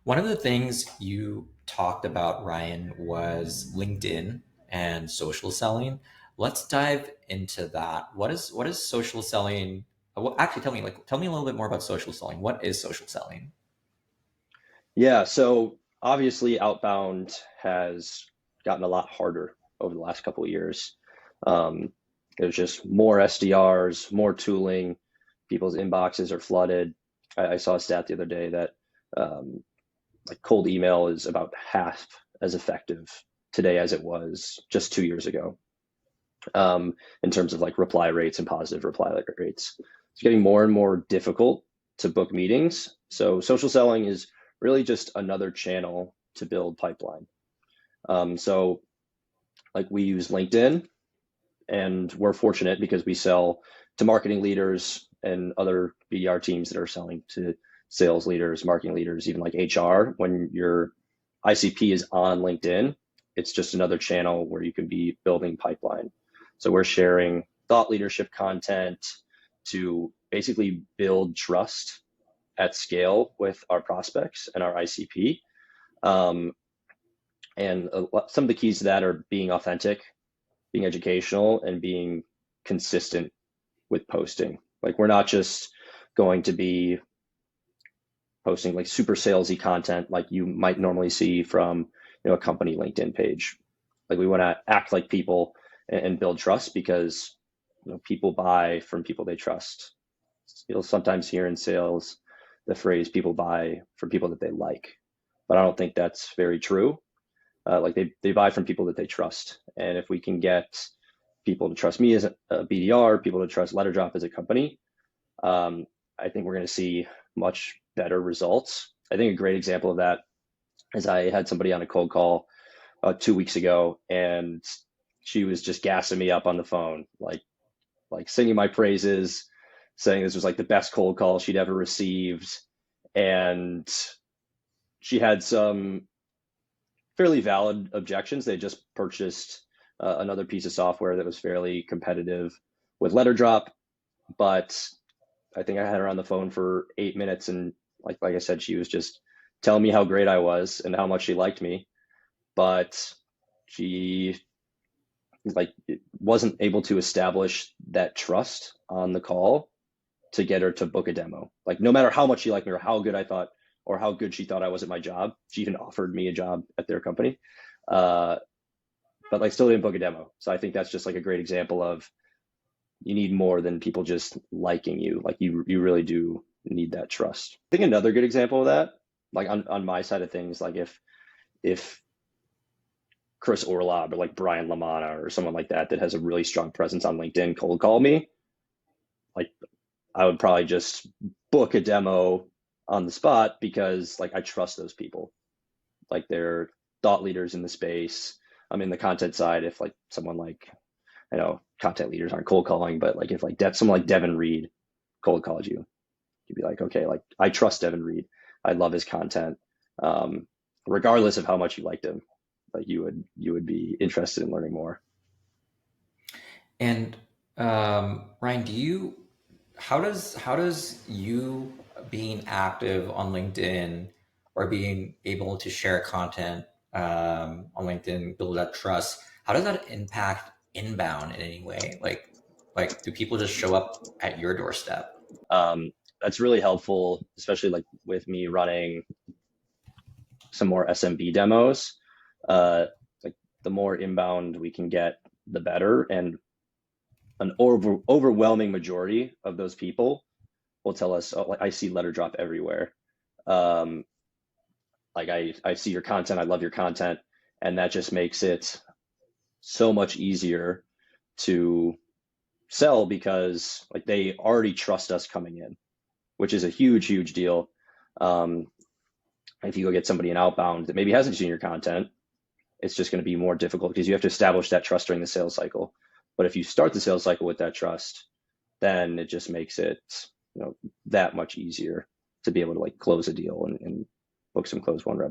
One of the things you talked about, Ryan, was LinkedIn and social selling. Let's dive into that. What is social selling? Well, actually, tell me a little bit more about social selling. What is social selling? Yeah, so obviously outbound has gotten a lot harder over the last couple of years. Um, there's just more SDRs, more tooling. People's inboxes are flooded. I saw a stat the other day that um, like cold email is about half as effective today as it was just 2 years ago, in terms of like reply rates and positive reply rates. It's getting more and more difficult to book meetings. So social selling is really just another channel to build pipeline. So like we use LinkedIn, and we're fortunate because we sell to marketing leaders and other BDR teams that are selling to sales leaders, marketing leaders, even like HR. When your ICP is on LinkedIn, it's just another channel where you can be building pipeline. So we're sharing thought leadership content to basically build trust at scale with our prospects and our ICP. Um, and some of the keys to that are being authentic, being educational, and being consistent with posting. Like we're not just going to be posting like super salesy content like you might normally see from a company LinkedIn page. Like we want to act like people and build trust because people buy from people they trust. You'll sometimes hear in sales the phrase people buy from people that they like, but I don't think that's very true. Like they buy from people that they trust. And if we can get people to trust me as a BDR, people to trust Letterdrop as a company, um, I think we're going to see much better results. I think a great example of that is I had somebody on a cold call 2 weeks ago, and she was just gassing me up on the phone, like singing my praises, saying this was like the best cold call she'd ever received, and she had some fairly valid objections. They just purchased another piece of software that was fairly competitive with Letterdrop, but I think I had her on the phone for 8 minutes, and like I said, she was just telling me how great I was and how much she liked me, but she like wasn't able to establish that trust on the call to get her to book a demo. Like no matter how much she liked me or how good I thought or how good she thought I was at my job, she even offered me a job at their company. Uh, but like still didn't book a demo. So I think that's just like a great example of you need more than people just liking you. Like you really do need that trust. I think another good example of that, like on my side of things, like if Chris Orlob or like Brian Lamana or someone like that that has a really strong presence on LinkedIn cold call me, like I would probably just book a demo on the spot because like I trust those people. Like they're thought leaders in the space. I'm in the content side. If like someone like I know content leaders aren't cold calling, but like if like someone like Devin Reed cold called you, you'd be like, okay, like I trust Devin Reed. I love his content. Um, Regardless of how much you liked him, like you would be interested in learning more. And Ryan, how does you being active on LinkedIn or being able to share content on LinkedIn build that trust? How does that impact inbound in any way? Like do people just show up at your doorstep? That's really helpful, especially like with me running some more SMB demos. Like the more inbound we can get, the better. And an overwhelming majority of those people will tell us, oh, like, I see Letterdrop everywhere. Um, like I see your content, I love your content, and that just makes it so much easier to sell because like they already trust us coming in, which is a huge deal. Um, if you go get somebody in outbound that maybe hasn't seen your content, it's just going to be more difficult because you have to establish that trust during the sales cycle. But if you start the sales cycle with that trust, then it just makes it that much easier to be able to like close a deal and book some close one revenue.